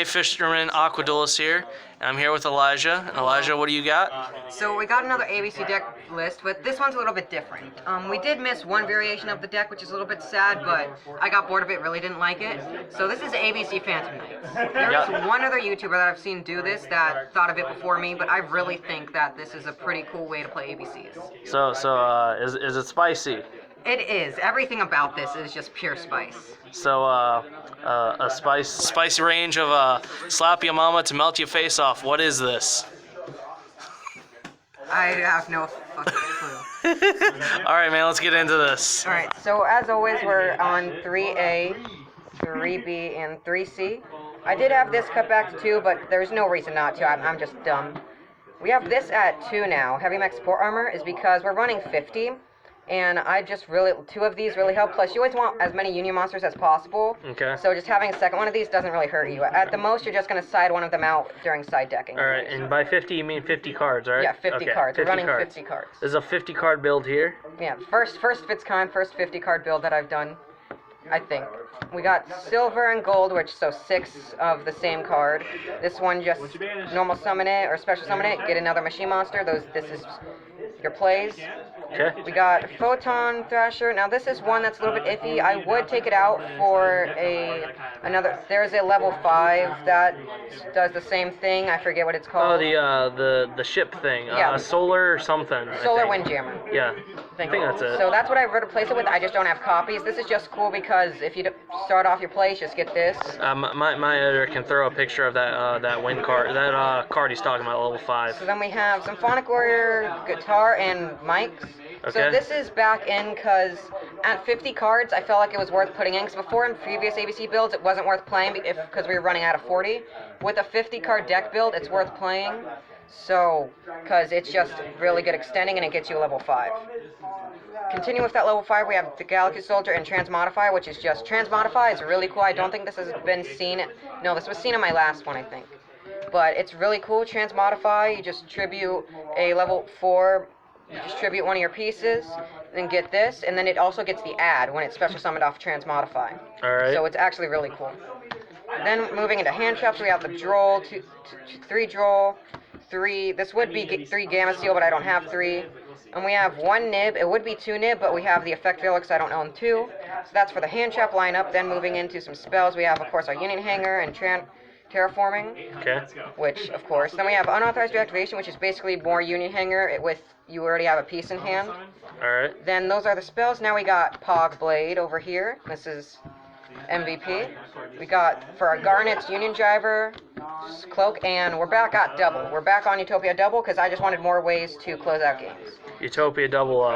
Hey Fisherman, Aqua Duelist here, and I'm here with Elijah. And Elijah, what do you got? So we got another ABC deck list, but this one's a little bit different. We did miss one variation of the deck, which is a little bit sad, but I got bored of it, really didn't like it. So this is ABC Phantom Knights. There is one other YouTuber that I've seen do this that thought of it before me, but I really think that this is a pretty cool way to play ABCs. Is it spicy? It is. Everything about this is just pure spice. So, a spicy range of slap your mama to melt your face off. What is this? I have no fucking clue. All right, man, let's get into this. All right, so as always, we're on 3A, 3B, and 3C. I did have this cut back to 2, but there's no reason not to. I'm just dumb. We have this at 2 now. Heavy Mech Support Armor is because we're running 50. And I just really, 2 of these really help. Plus, you always want as many Union monsters as possible. Okay. So just having a second one of these doesn't really hurt you. At the most, you're just going to side one of them out during side decking. All right, and by 50, you mean 50 cards, right? Yeah, 50 cards. We're running 50 cards. There's a 50 card build here. Yeah, first of its kind, first 50 card build that I've done, I think. We got silver and gold, which so 6 of the same card. This one just normal summon it or special summon it, get another machine monster. This is your plays. Okay. We got Photon Thrasher. Now this is one that's a little bit iffy. I would take it out for another. There's a level 5 that does the same thing. I forget what it's called. Oh, the ship thing. Yeah. Solar something. Solar Windjammer. Yeah. I think that's it. So that's what I would replace it with. I just don't have copies. This is just cool because if you start off your place, just get this. My editor can throw a picture of that wind card, that card he's talking about, level 5. So then we have some Phonic Warrior guitar and mics. Okay. So this is back in because at 50 cards, I felt like it was worth putting in. Because before in previous ABC builds, it wasn't worth playing because we were running out of 40. With a 50 card deck build, it's worth playing. So, because it's just really good extending and it gets you a level 5. Continue with that level 5, we have the Galaxy Soldier and Transmodify, which is just Transmodify. It's really cool. I don't think this has been seen. No, this was seen in my last one, I think. But it's really cool. Transmodify, you just tribute a level 4. You just tribute one of your pieces, then get this, and then it also gets the add when it's special summoned off Transmodify. Alright. So it's actually really cool. Then moving into hand traps, we have the Droll, 3 Droll, 3, this would be 3 Gamma Seal, but I don't have 3. And we have 1 Nib, it would be 2 Nib, but we have the Effect Veela because I don't own 2. So that's for the hand trap lineup. Then moving into some spells, we have, of course, our Union Hanger and Terraforming. Okay. Which, of course. Then we have Unauthorized Reactivation, which is basically more Union Hanger with you already have a piece in hand. Alright. Then those are the spells. Now we got Pog Blade over here. This is MVP. We got, for our Garnets, Union Driver, Cloak, and we're back at Double. We're back on Utopia Double because I just wanted more ways to close out games. Utopia Double,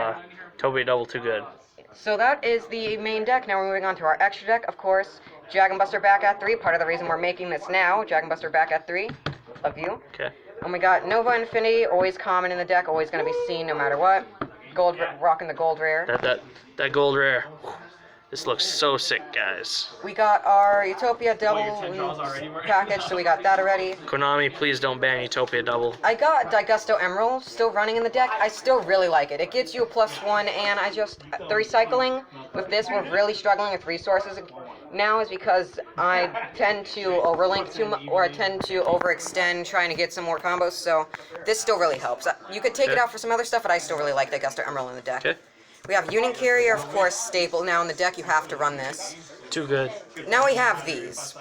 too good. So that is the main deck. Now we're moving on to our extra deck, of course. Dragon Buster back at 3. Part of the reason we're making this now. Dragon Buster back at 3. Love you. Okay. And we got Nova Infinity, always common in the deck, always going to be seen no matter what. Gold, rocking the gold rare. That gold rare. This looks so sick, guys. We got our Utopia Double package, so we got that already. Konami, please don't ban Utopia Double. I got Digusto Emerald still running in the deck. I still really like it. It gives you a +1, and the recycling with this, we're really struggling with resources now is because I tend to overlink too much, or I tend to overextend trying to get some more combos, so this still really helps. You could take it out for some other stuff, but I still really like Digusto Emerald in the deck. Okay. We have Union Carrier, of course, staple now in the deck. You have to run this. Too good. Now we have these.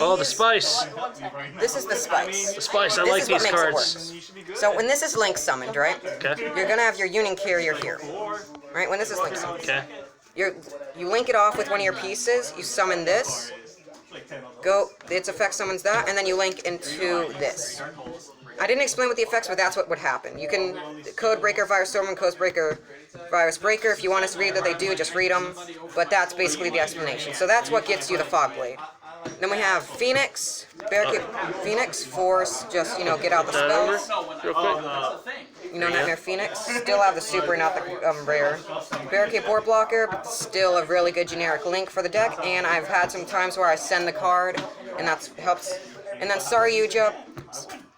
Oh, the spice. This is the spice. The spice. I like these cards. So when this is link summoned, right? Okay. You're gonna have your Union Carrier here, right? When this is link summoned. Okay. You link it off with one of your pieces. You summon this. Its effect summons that, and then you link into this. I didn't explain what the effects, but that's what would happen. You can Code Breaker, Virus Storm, and Code Breaker, Virus Breaker. If you want us to read what they do, just read them. But that's basically the explanation. So that's what gets you the Fog Blade. Then we have Phoenix, Barricade Phoenix, Force, just, get out the spells. Real quick. Nightmare Phoenix. Still have the super, not the rare. Barricade Board Blocker, but still a really good generic link for the deck. And I've had some times where I send the card, and that helps. And then Saryuja,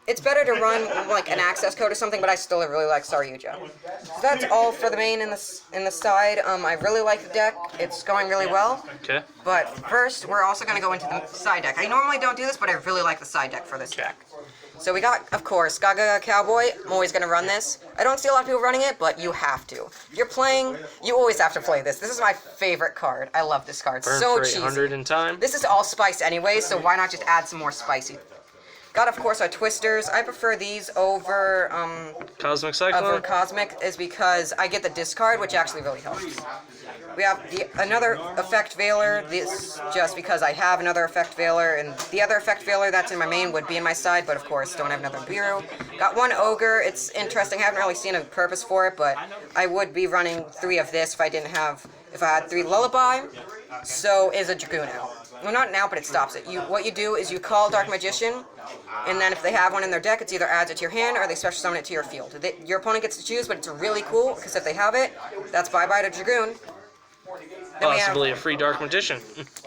it's better to run like an access code or something, but I still really like Saryuja. So that's all for the main and the side. I really like the deck. It's going really well. Okay. But first, we're also going to go into the side deck. I normally don't do this, but I really like the side deck for this deck. So we got, of course, Gaga Cowboy. I'm always going to run this. I don't see a lot of people running it, but you have to. If you're playing, you always have to play this. This is my favorite card. I love this card. Burn So for cheesy. 800 in time. This is all spice anyway, so why not just add some more spicy? Got, of course, our Twisters. I prefer these over Cosmic Cyclone. Cosmic, is because I get the discard, which actually really helps. We have another Effect Veiler, this just because I have another Effect Veiler, and the other Effect Veiler that's in my main would be in my side, but of course don't have another Bureau. Got one Ogre. It's interesting. I haven't really seen a purpose for it, but I would be running 3 of this if I had 3 Lullaby. So is a Dragoon out. Well, not now, but it stops it. What you do is you call Dark Magician, and then if they have one in their deck, it's either adds it to your hand or they special summon it to your field. Your opponent gets to choose, but it's really cool because if they have it, that's bye-bye to Dragoon. Possibly a free Dark Magician.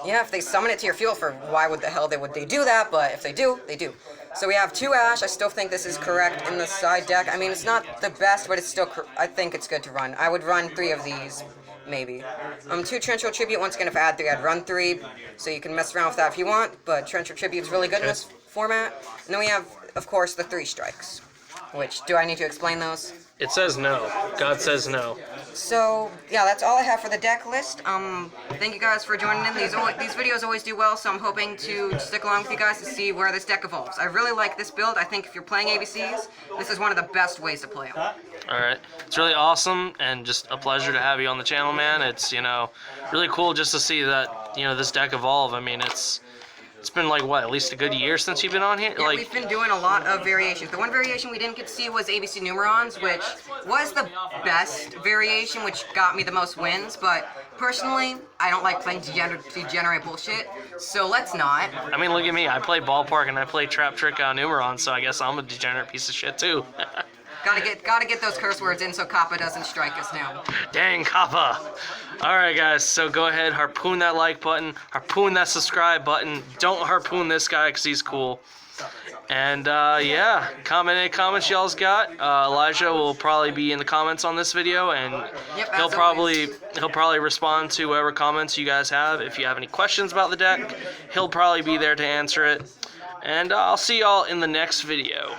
Yeah, if they summon it to your field, for why would the hell would they do that? But if they do, they do. So we have 2 Ash. I still think this is correct in the side deck. I mean, it's not the best, but it's still. I think it's good to run. I would run 3 of these, maybe. 2 Trenchal Tribute. Once again, if I had 3, I'd run 3. So you can mess around with that if you want. But Trenchal Tribute's really good in this format. And then we have, of course, the 3 strikes. Which, do I need to explain those? It says no. God says no. So, yeah, that's all I have for the deck list. Thank you guys for joining in. These videos always do well, so I'm hoping to stick along with you guys to see where this deck evolves. I really like this build. I think if you're playing ABCs, this is one of the best ways to play them. Alright. It's really awesome and just a pleasure to have you on the channel, man. It's, really cool just to see that, this deck evolve. I mean, it's been like, what, at least a good year since you've been on here? Yeah, we've been doing a lot of variations. The one variation we didn't get to see was ABC Numerons, which was the best variation, which got me the most wins, but personally, I don't like playing degenerate bullshit, so let's not. I mean, look at me. I play Ballpark and I play Trap Trick Numeron, so I guess I'm a degenerate piece of shit, too. Gotta get those curse words in so Kappa doesn't strike us now. Dang, Kappa. Alright, guys, so go ahead, harpoon that like button, harpoon that subscribe button. Don't harpoon this guy because he's cool. And, yeah, comment any comments y'all's got. Elijah will probably be in the comments on this video, and he'll probably respond to whatever comments you guys have. If you have any questions about the deck, he'll probably be there to answer it. And I'll see y'all in the next video.